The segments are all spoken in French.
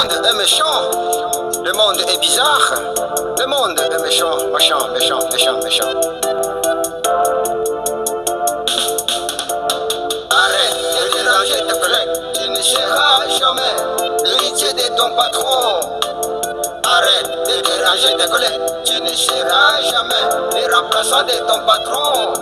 monde est méchant. Le monde est bizarre. Le monde est méchant, méchant, méchant, méchant, méchant. Arrête de déranger tes collègues. Tu ne seras jamais l'héritier de ton patron. Arrête de déranger tes collègues. Tu ne seras jamais le remplaçant de ton patron.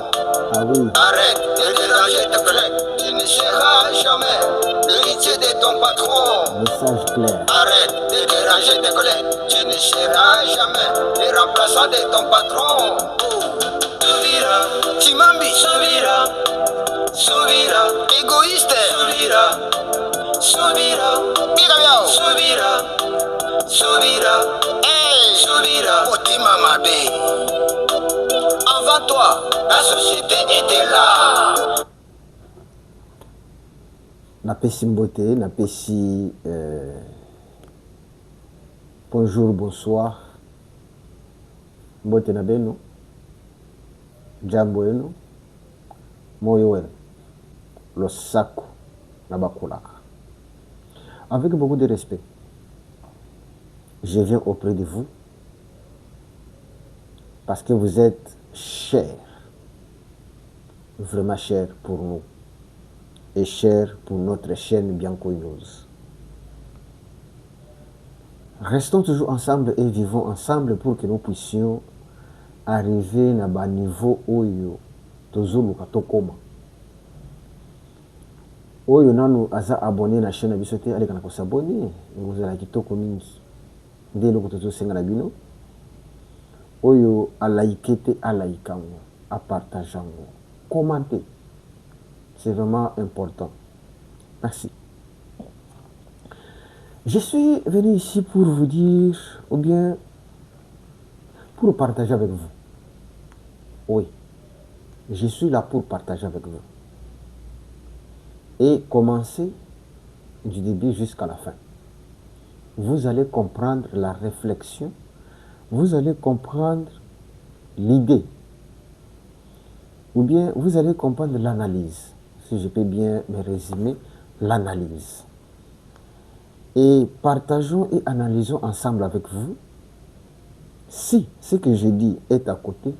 Ah oui. Arrête de déranger tes collègues. Tu ne seras jamais l'héritier de ton patron. Message clair. Arrête de déranger tes collègues. Tu ne seras jamais le remplaçant de ton patron. Subira, Chimambi, subira, subira, égoïste, subira, subira, Bigamiao, subira, subira, hey, subira, Otima Mabe. Avant toi, la société était là. Napesi mbote, napesi bonjour, bonsoir. Mbote na beno. Jambo eno. Moyo wenu. Losaku na bakula. Avec beaucoup de respect, je viens auprès de vous parce que vous êtes chers, vraiment chers pour nous et chers pour notre chaîne Bianco News. Restons toujours ensemble et vivons ensemble pour que nous puissions arriver à un niveau oyo tozoluka tokoma. Oyo nanu aza abonné na chaîne biso te aleka na ko s'abonner ngozala kitoko mingi nde loko tozosenga na bino oyo a like te a like ngo a partage ngo commenter, c'est vraiment important. Merci. Je suis venu ici pour vous dire ou bien pour partager avec vous. Oui, je suis là pour partager avec vous et commencer du début jusqu'à la fin. Vous allez comprendre la réflexion, vous allez comprendre l'idée, ou bien vous allez comprendre l'analyse, si je peux bien me résumer, l'analyse. Et partageons et analysons ensemble avec vous. Si ce que je dis est à côté,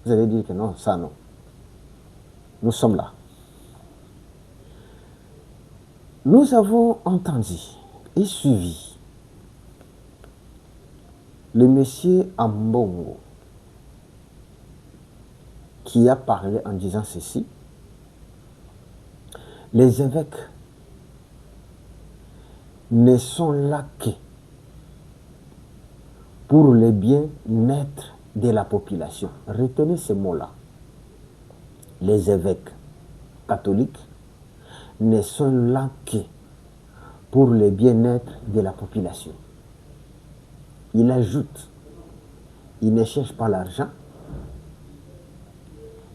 vous allez dire que non, ça non. Nous sommes là. Nous avons entendu et suivi le monsieur Ambongo qui a parlé en disant ceci. Les évêques ne sont là que pour le bien-être de la population. Retenez ce mot-là. Les évêques catholiques ne sont là que pour le bien-être de la population. Il ajoute, il ne cherche pas l'argent,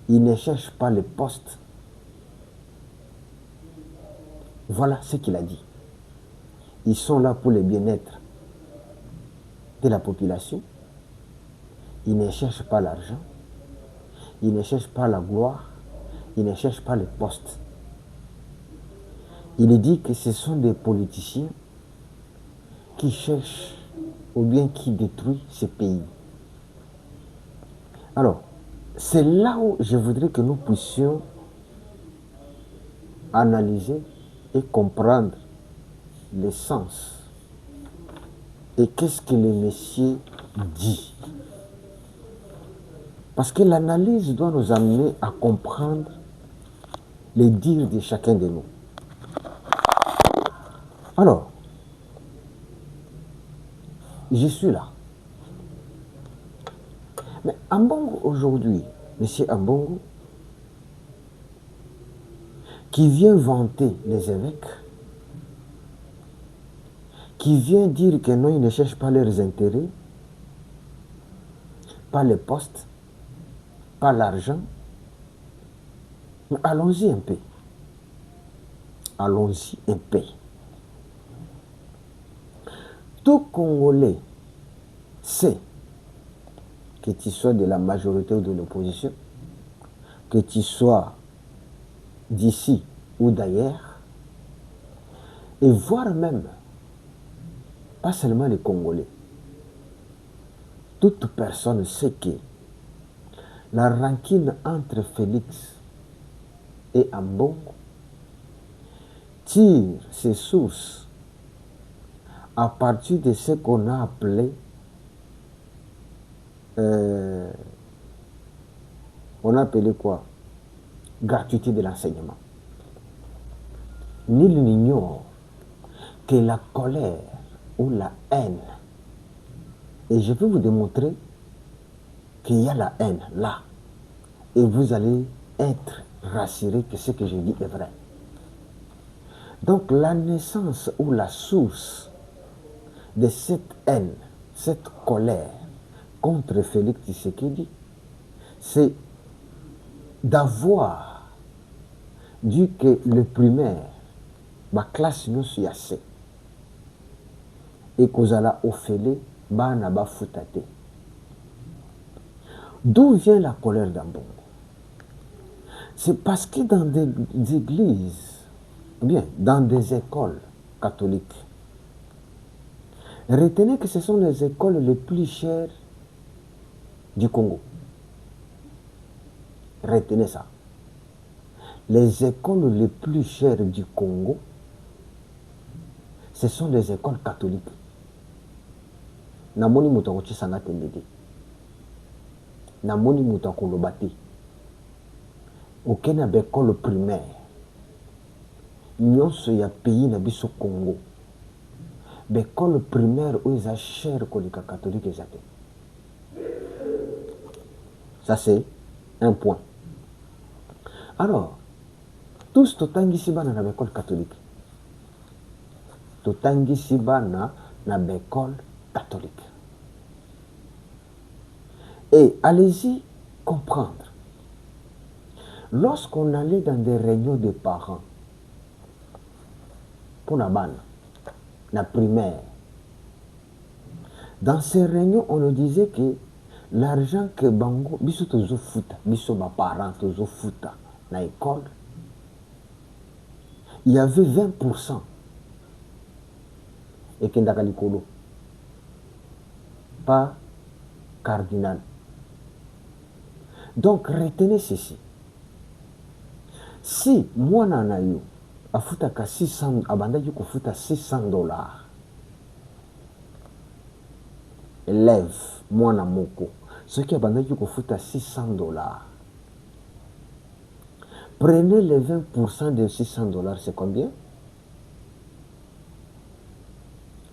il ne cherche pas le poste. Voilà ce qu'il a dit. Ils sont là pour le bien-être de la population. Ils ne cherchent pas l'argent. Ils ne cherchent pas la gloire. Ils ne cherchent pas le poste. Il dit que ce sont des politiciens qui cherchent ou bien qui détruisent ce pays. Alors, c'est là où je voudrais que nous puissions analyser et comprendre le sens et qu'est-ce que le monsieur dit. Parce que l'analyse doit nous amener à comprendre les dires de chacun de nous. Alors, je suis là. Mais Ambongo aujourd'hui, monsieur Ambongo, qui vient vanter les évêques, qui vient dire que non, ils ne cherchent pas leurs intérêts, pas les postes, pas l'argent. Mais allons-y un peu. Allons-y un peu. Tout Congolais sait que tu sois de la majorité ou de l'opposition, que tu sois d'ici ou d'ailleurs, et voire même pas seulement les Congolais. Toute personne sait que la rancune entre Félix et Ambongo tire ses sources à partir de ce qu'on a appelé quoi? Gratuité de l'enseignement. Nul n'ignore que la colère ou la haine, et je vais vous démontrer qu'il y a la haine là, et vous allez être rassuré que ce que je dis est vrai. Donc la naissance ou la source de cette haine, cette colère contre Félix Tshisekedi, c'est d'avoir dit que le primaire, ma classe nous suit assez, et qu'on a offert bana ba futate. D'où vient la colère d'Ambongo? C'est parce que dans des églises, bien, dans des écoles catholiques, retenez que ce sont les écoles les plus chères du Congo. Retenez ça. Les écoles les plus chères du Congo, ce sont les écoles catholiques. Namoni mutakochi sangate ndede. Namoni mutakolobate. Aucun école primaire. Nyonso ya pays na biso Congo. L'école primaire où ils ont cher que les catholiques étaient. Ça c'est un point. Alors, tous totangi sibana na l'école catholique. Totangi sibana na l'école catholique. Et allez-y comprendre. Lorsqu'on allait dans des réunions de parents, pour la banne, la primaire, dans ces réunions, on nous disait que l'argent que Bango, biso tozo futa, biso ba parents tozo futa na école, il y avait 20% et kendaka likolo, pas cardinal. Donc retenez ceci. Si moi nanayo afutaka 600, abandaki kofuta $600, élève mwana moko, ce qui abandaki kofuta $600, prenez les 20% de $600, c'est combien?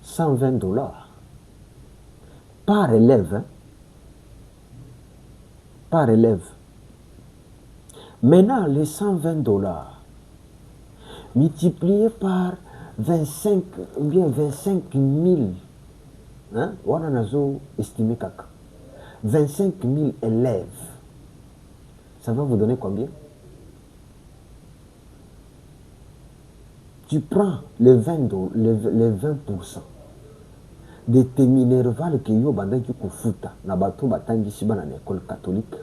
$120 par élève, hein? Par élève. Maintenant, les $120 multipliés par 25 ou bien 25 000, hein? On a estimé 25 000 élèves. Ça va vous donner combien? Tu prends les 20%, les 20% de tes minervales qui yo banda ki kufuta na bato batangi siba na école catholique.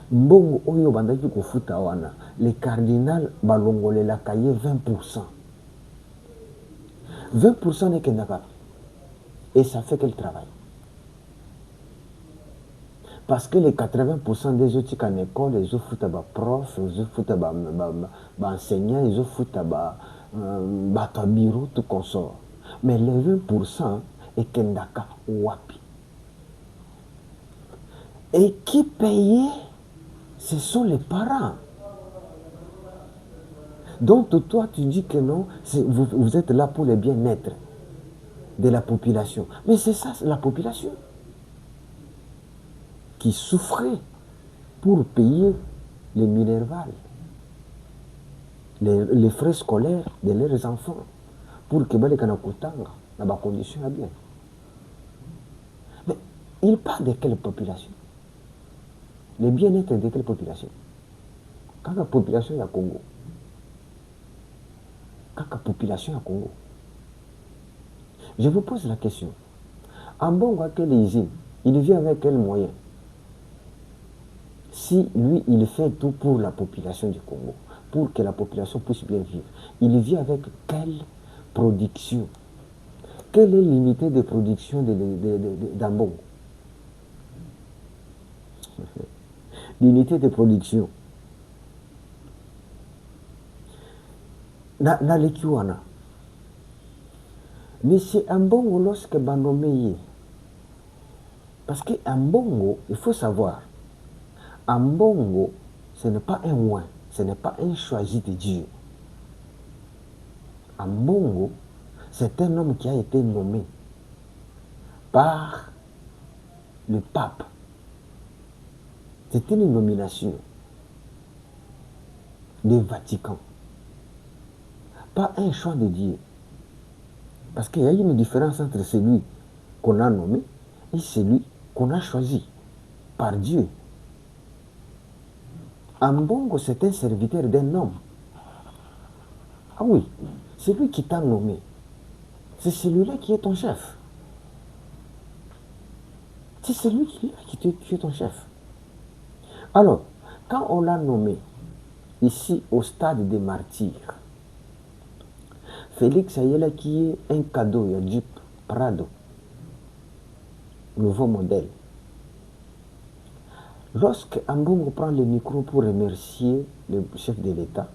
Mbongo oyo banda ki kufuta wana, les cardinal balongole la kaye 20%. 20% n'est qu'un accord. Et ça fait quel travail? Parce que les 80% des autres en école, ils ont foutu à prof, ils ont foutu à enseignant, ils ont foutu à bureau, tout consort. Mais les 20% est Kendaka Wapi. Et qui payait? Ce sont les parents. Donc toi, tu dis que non, vous êtes là pour le bien-être de la population. Mais c'est ça, la population qui souffrait pour payer les minervales, les frais scolaires de leurs enfants, pour que les Kanakutanga dans des conditions bien. Mais il parle de quelle population? Le bien-être de quelle population? Quand la population est à Congo, quand la population est à Congo, je vous pose la question. En bon, à quelle usine? Il vient avec quel moyen? Si lui, il fait tout pour la population du Congo, pour que la population puisse bien vivre, il vit avec quelle production? quelle est l'unité de production d'Ambongo? L'unité de production. Na lekiwana. Monsieur Ambongo, lorsque Bandomeye, parce que Ambongo, il faut savoir, Ambongo, ce n'est pas un oin, ce n'est pas un choisi de Dieu. Ambongo, c'est un homme qui a été nommé par le pape. C'est une nomination du Vatican. Pas un choix de Dieu. Parce qu'il y a une différence entre celui qu'on a nommé et celui qu'on a choisi par Dieu. Ambongo, c'est un serviteur d'un homme. Ah oui, c'est lui qui t'a nommé. C'est celui-là qui est ton chef. C'est celui qui est ton chef. Alors, quand on l'a nommé ici au stade des martyrs, Félix Ayala qui est un cadeau, il y a Jeep Prado, nouveau modèle. Lorsque Ambongo prend le micro pour remercier le chef de l'État,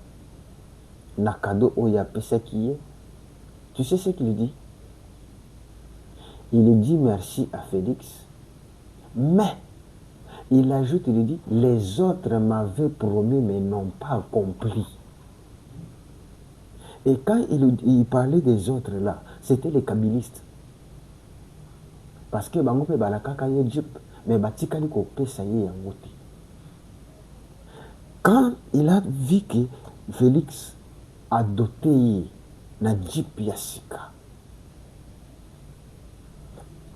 Nakado Oyapesa qui est, tu sais ce qu'il dit? Il dit merci à Félix, mais il ajoute, il dit, les autres m'avaient promis mais n'ont pas accompli. Et quand il parlait des autres là, c'était les kabylistes. Parce que bango pe balakaka ye Jeep, mais batikali ko pesa ye yango te. Quand il a vu que Félix a doté na Jeep Yassika,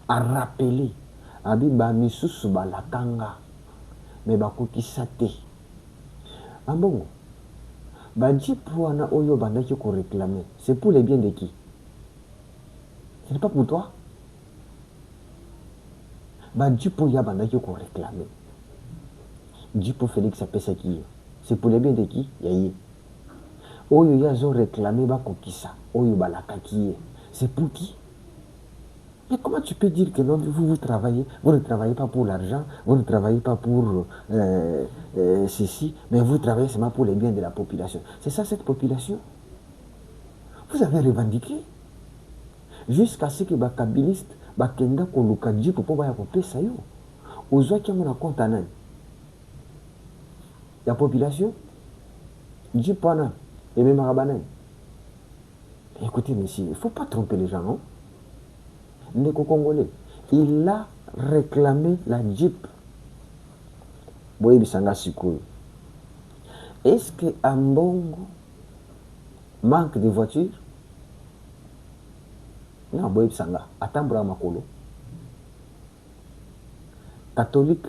a rappelé, a dit ba misusu balakanga, mais bakokisa te. Ambongo, ba Jeep wana oyo bandaki ko réclamer, c'est pour les biens de qui? Ce n'est pas pour toi. Ba Jeep oyo bandaki ko réclamer. Jeep Félix a pesa qui? C'est pour les biens de qui? Yaye. Oyo yazo réclamer bakokisa, oyo balakaki. C'est pour qui? Mais comment tu peux dire que non, vous travaillez, vous ne travaillez pas pour l'argent, vous ne travaillez pas pour ceci, mais vous travaillez seulement pour les biens de la population. C'est ça cette population? Vous avez revendiqué jusqu'à ce que les kabilistes, les kenda koluka Jeep pour pouvoir couper ça yo. Ozwa qui a compte à la population, Jeep wana et même Rabanan. Écoutez monsieur, il ne faut pas tromper les gens, non? Ndeko Congolais, il a réclamé la Jeep. Boye bisanga sikoyo. Est-ce que Ambongo manque de voitures? Non, boye bisanga. Atambra makolo. Catholique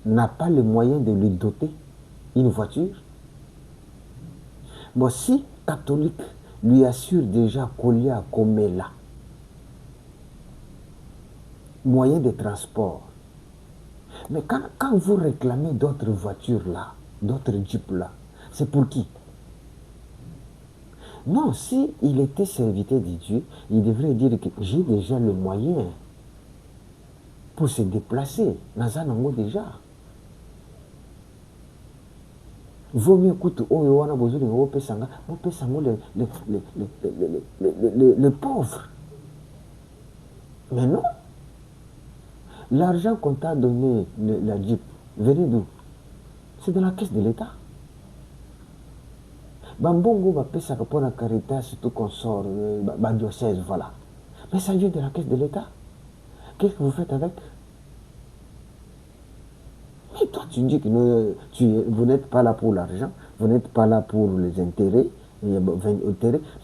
n'a pas le moyen de lui doter une voiture. Bon, si catholique lui assure déjà collé à Komela, moyen de transport. Mais quand vous réclamez d'autres voitures là, d'autres jeeps là, c'est pour qui? Non, si il était serviteur de Dieu, il devrait dire que j'ai déjà le moyen pour se déplacer. Nazanango déjà. Vaut mieux que les pauvres. Mais non. L'argent qu'on t'a donné, la Jeep, venez d'où? C'est de la caisse de l'État. Bambongo va payer ça pour la Caritas, surtout qu'on sort, diocèse, voilà. Mais ça vient de la caisse de l'État. Qu'est-ce que vous faites avec? Mais toi, tu dis que vous n'êtes pas là pour l'argent, vous n'êtes pas là pour les intérêts, mais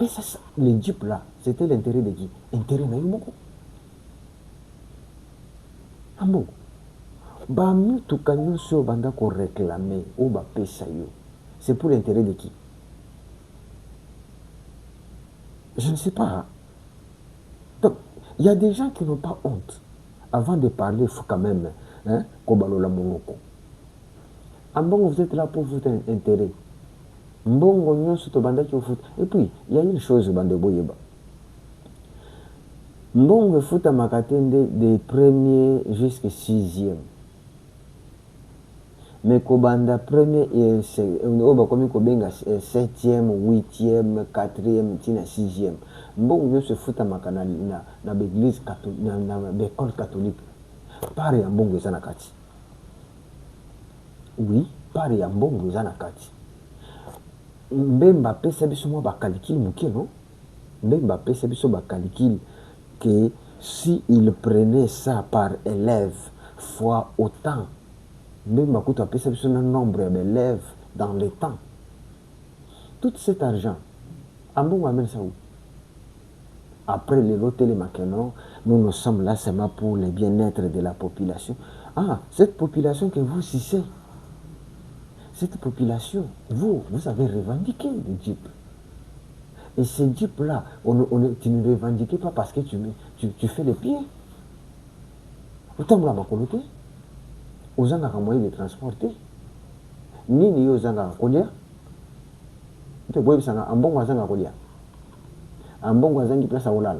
ça, les Jeeps là, c'était l'intérêt de qui? Intérêt n'a eu beaucoup. Ah bon, tout canyon sur banda qu'on réclamait ou ba pesa yo, c'est pour l'intérêt de qui? Je ne sais pas. Donc, il y a des gens qui n'ont pas honte. Avant de parler, il faut quand même, hein, kobalola monoko. Ambongo, vous êtes là pour votre intérêt. Mbongo nyon soto banda ki foot. Et puis, il y a une chose bande boyeba. Mbongo futa makatende de premier jusqu'à 6e. Mais kobanda premier et oba komi kobenga 7e, 8e, 4e, tina 6e. Mbongo yo se futa makana na l'église catholique, na l'école catholique. Pare ya mbongo eza na kati. Oui, pare ya mbongo eza na kati. Mbemba pesa biso mwa ba calcul muke non? Mbemba pesa biso ba calcul que si il prenait ça par élève fois autant, même à côté de un nombre d'élèves dans le temps, tout cet argent, en bon amène ça où? Après les lots télémaquenons, nous sommes là seulement pour le bien-être de la population. Ah, cette population que vous citez, cette population, vous avez revendiqué le Jeep. Et ce Jeep-là, tu ne revendiques pas parce que tu fais les pieds. Autant que la coloté, aux gens qui ont moyen de transporter, ni aux gens qui ont collier. Tu vois, il y a un bon voisin qui a collier. Un bon voisin qui place à Olala.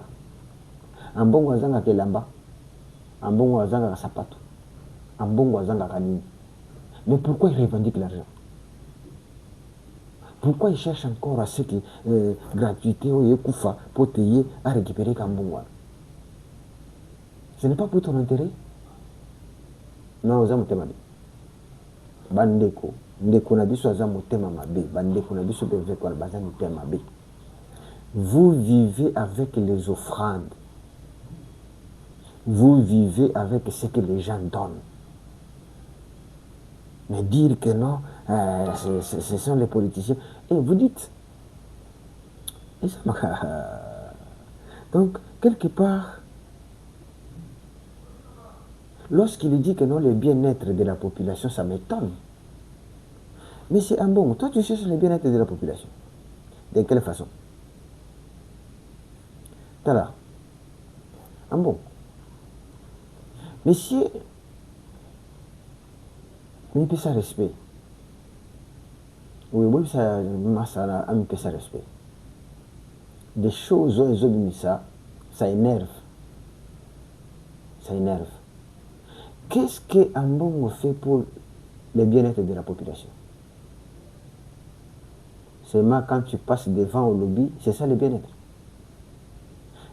Un bon voisin qui a Kelamba. Un bon voisin qui a Sapato. Un bon voisin qui a Kanini. Mais pourquoi ils revendiquent l'argent? Pourquoi ils cherchent encore à ce que gratuité ou Yekoufa pour payer à récupérer Kambongwa? Ce n'est pas pour ton intérêt? Non, vous avez mabe. Bandeko. Ndeko na biso aza motema mabe. Bandeko na biso beve kwa baza motema mabe. Vous vivez avec les offrandes. Vous vivez avec ce que les gens donnent. Mais dire que non, ce sont les politiciens. Et vous dites. Et ça, donc, quelque part, lorsqu'il dit que non, le bien-être de la population, ça m'étonne. Mais c'est un bon. Toi, tu cherches le bien-être de la population. De quelle façon? T'as là. Un bon. Monsieur, mais il peut ça respect. Oui, ça m'a ça respect. Des choses, ça énerve. Ça énerve. Qu'est-ce qu'un bon fait pour le bien-être de la population? Seulement quand tu passes devant au lobby, c'est ça le bien-être.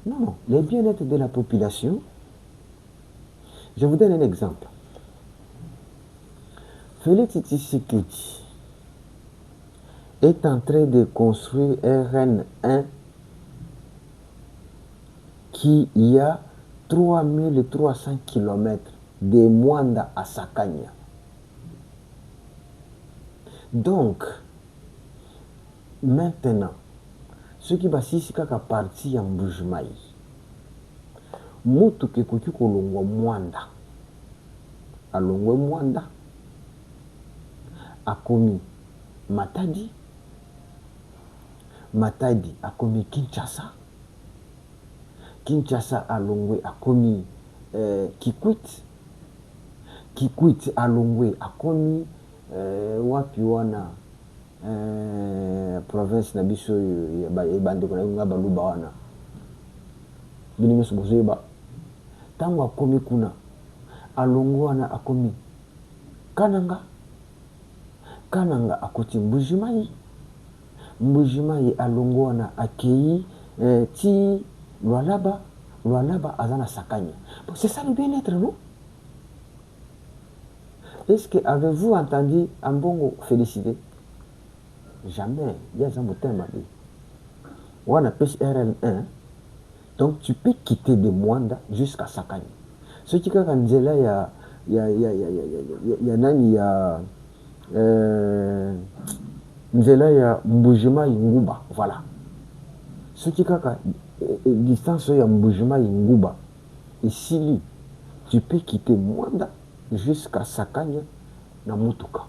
Non, le bien-être de la population, je vous donne un exemple. Félix Tshisekedi est en train de construire RN1 qui y a 3300 km de Mwanda à Sakanya. Donc, maintenant, ce qui va ici, c'est parti en Mbujimai. Mutu kekoki kolongwa Mwanda. Alongwe Mwanda. Akomi Matadi. Matadi akomi Kinshasa. Kinshasa alongwe akomi Kikwit. Kikwit alongwe akomi wapi wana province na biso bandeko na nga baluba wana. Bini meso bozoyeba. Tango akomi kuna alongwe wana akomi Kananga. Kananga akoti Mbujimai. Mbujimai alongwe wana akei ti Lualaba. Lualaba azana Sakanya. Bon, c'est ça le bien-être, non? Est-ce que avez-vous entendu Ambongo féliciter? Jamais. Il y a un thème. On a PRL1. Donc tu peux quitter de Mwanda jusqu'à Sakanya. Ce qui est quand il y a nani ya Nzela ya Mbujimai Nguba. Voilà. Ce qui est distance ya Mbujimai Nguba. Et si tu peux quitter Mwanda jusqu'à Sakanya na Mutuka.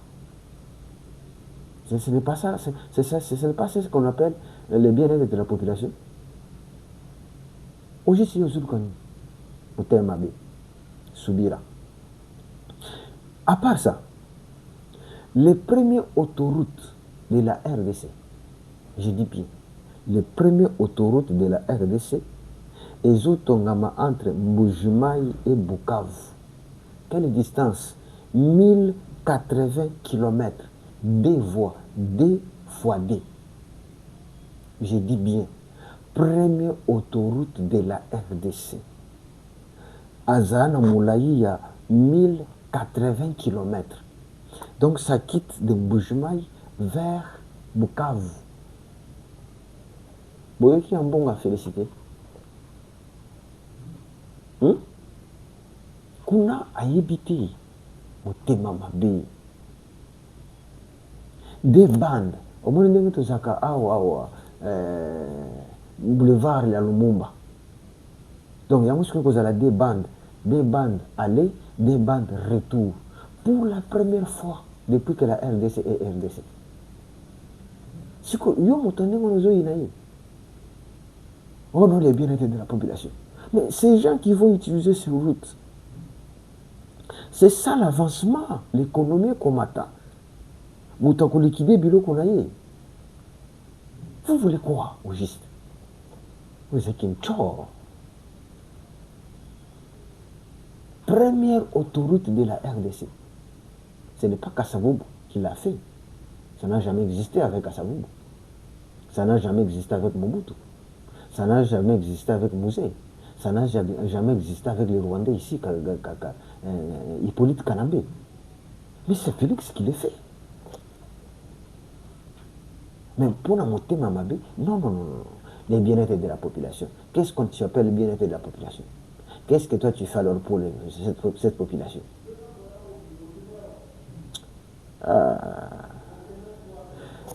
Ce n'est pas ça, ce n'est pas ce qu'on appelle le bien-être de la population. Aujourd'hui, c'est au thème Soubira. À part ça, les premières autoroutes de la RDC, je dis bien, les premières autoroutes de la RDC ezotongama entre Mbujimai et Bukavu. Quelle distance? 1080 km. 2 voies, 2 fois 2. Je dis bien, première autoroute de la RDC. Azana Moulaï a 1080 km. Donc ça quitte de Mbujimai vers Bukavu. Vous qui un bon à féliciter. Kuna ayebiti motema mabe. Des bandes. Au moins ndenge tozaka awa boulevard ya Lumumba. Donc yango soki kozala des bandes aller, des bandes retour. Pour la première fois depuis que la RDC est RDC. Siko yo moto ndenge ozoyina ye. Oh non, les bien-être de la population. Mais ces gens qui vont utiliser ces routes, c'est ça l'avancement, l'économie qu'on attend. Vous avez liquidé le bureau qu'on a eu. Vous voulez quoi au juste? Vous êtes une chore. Première autoroute de la RDC. Ce n'est pas Kasavubu qui l'a fait. Ça n'a jamais existé avec Kasavubu. Ça n'a jamais existé avec Mobutu. Ça n'a jamais existé avec Mouzé. Ça n'a jamais existé avec les Rwandais ici, Hippolyte Kanambé. Mais c'est Félix qui le fait. Mais pour la montée Mamabé, non. Les bien-être de la population. Qu'est-ce qu'on appelle le bien-être de la population? Qu'est-ce que toi tu fais alors pour cette population?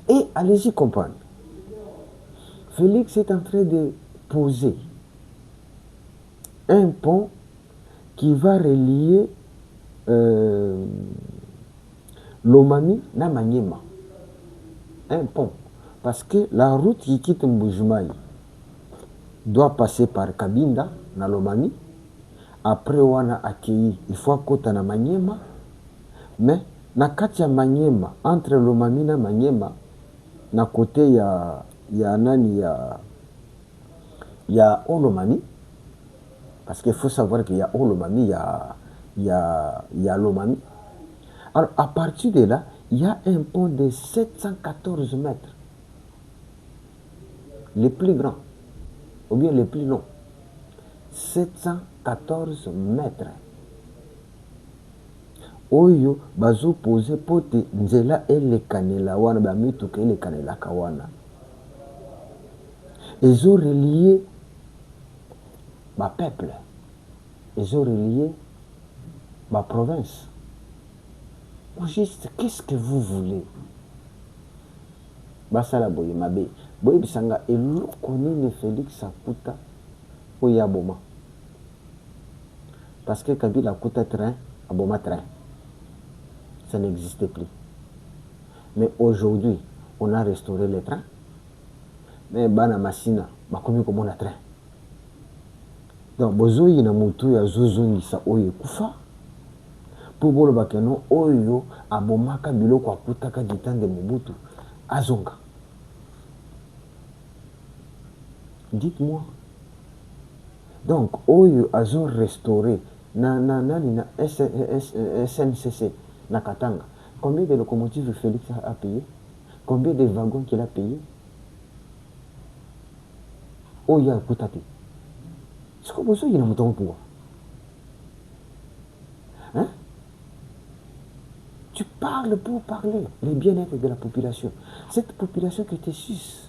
Et allez-y comprendre. Félix est en train de poser un pont qui va relier Lomami na Maniema. Un pont. Parce que la route qui quitte Mbujimai doit passer par Kabinda, na Lomami. Après, on a accueilli, il faut côté na Maniema. Mais, na katia Maniema, entre Lomami na Maniema, na côté il y a Olomami. Parce qu'il faut savoir qu'il y a Olomami, il y a Lomami. Alors, à partir de là, il y a un pont de 714 mètres. Les plus grands, ou bien les plus longs. 714 mètres. Oyo, bazo posé pote, nzela ele kanela wana, ba mituka ele kanela kawana. Ils ont relié ma peuple. Ils ont relié ma province. Au juste, qu'est-ce que vous voulez? Basala boye mabe. Boye bisanga elo konine Félix Akuta oya boma. Parce que Kabila Akuta train, aboma train. Ça n'existait plus. Mais aujourd'hui, on a restauré les trains. Mais bana masina, bakomi comme on a train. Donc, bozoyi na mutu ya zozongisa oyo kufa. Pour bolo bakeno oyo abomaka biloko akutaka ditande Mobutu azonga. Dites-moi. Donc, oyo azo restauré na SNCC na Katanga. Combien de locomotives Félix a payé? Combien de wagons qu'il a payé? Oya kutate. C'est comme ça qu'il a monté au pouvoir. Hein? Tu parles pour parler, les bien-être de la population. Cette population qui était sus.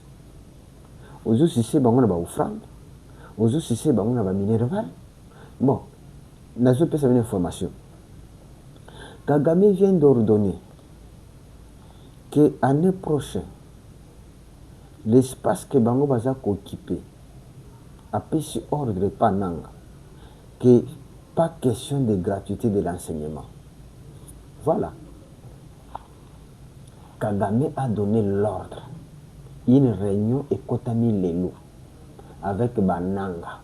Aux autres, c'est bon, on a offrande. Aux autres, c'est bon, on a minéral. Bon, dans ce pays, ça une information. Kagame vient d'ordonner que l'année prochaine, l'espace que Bango Baza occupé a pris ordre Pananga que pas question de gratuité de l'enseignement. Voilà. Kagame a donné l'ordre. Une réunion et Kotami Lelo avec Bananga,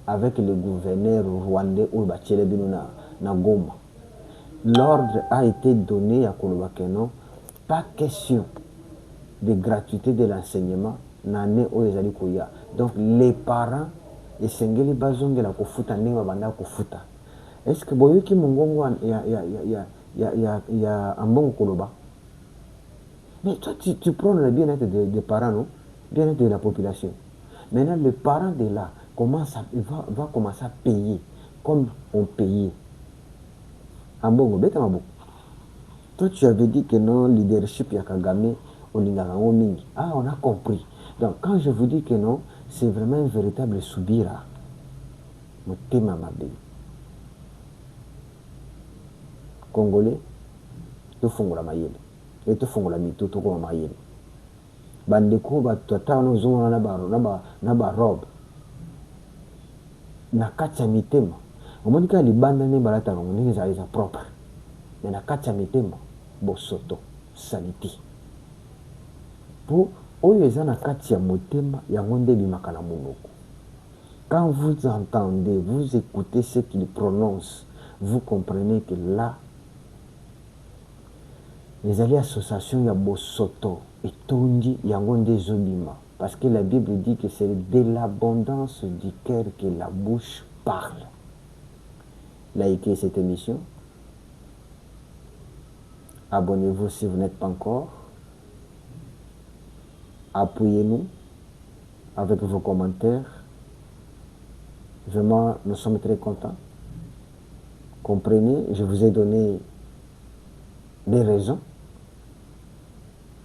avec le gouverneur rwandais ou Bachelebino na Goma. L'ordre a été donné à Kolobakeno, pas question de gratuité de l'enseignement. Donc les parents esengeli bazongela kofuta ndenge babanda kofuta. Est-ce que boyoki mongongo ya ambongo koloba? Mais toi, tu prends le bien-être des parents, non? Bien-être de la population. Maintenant, le parent de là va commencer à payer comme on payait. Ambongo, bête mabo. Toi, tu avais dit que non, leadership ya Kagame, on ah, on a compris. Donc, quand je vous dis que non, c'est vraiment un véritable soubira. Motema mabe. Congolais, to fongola mayele. Et to fongola mito to ko mayele. Bandeko ba tata no zona na ba robe. Na kacha mitema. Omonika libanda ne balata ngo ni za propre. Mais na kacha mitema bosoto saliti. Pour oyo eza na kati ya motema yango nde bimaka na monoko. Quand vous entendez, vous écoutez ce qu'il prononce, vous comprenez que là, les alliés associations ya bosoto et tondi yango nde zobima. Parce que la Bible dit que c'est de l'abondance du cœur que la bouche parle. Likez cette émission. Abonnez-vous si vous n'êtes pas encore. Appuyez-nous avec vos commentaires. Vraiment, nous sommes très contents. Comprenez, je vous ai donné des raisons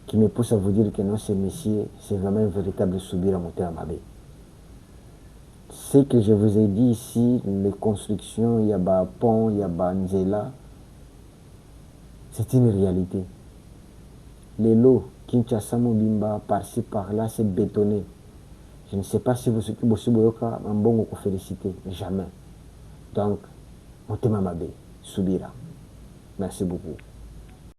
qui me poussent à vous dire que non, ce monsieur, c'est vraiment un véritable soubir à monter à Mabé. Ce que je vous ai dit ici, les constructions, il y a un pont, il y a un nzela, c'est une réalité. Les lots, Kinshasa Mobimba, par-ci, par-là, c'est bétonné. Je ne sais pas si vous souhaitez un bon coup féliciter. Jamais. Donc, Motema Mabé, Soubira. Merci beaucoup.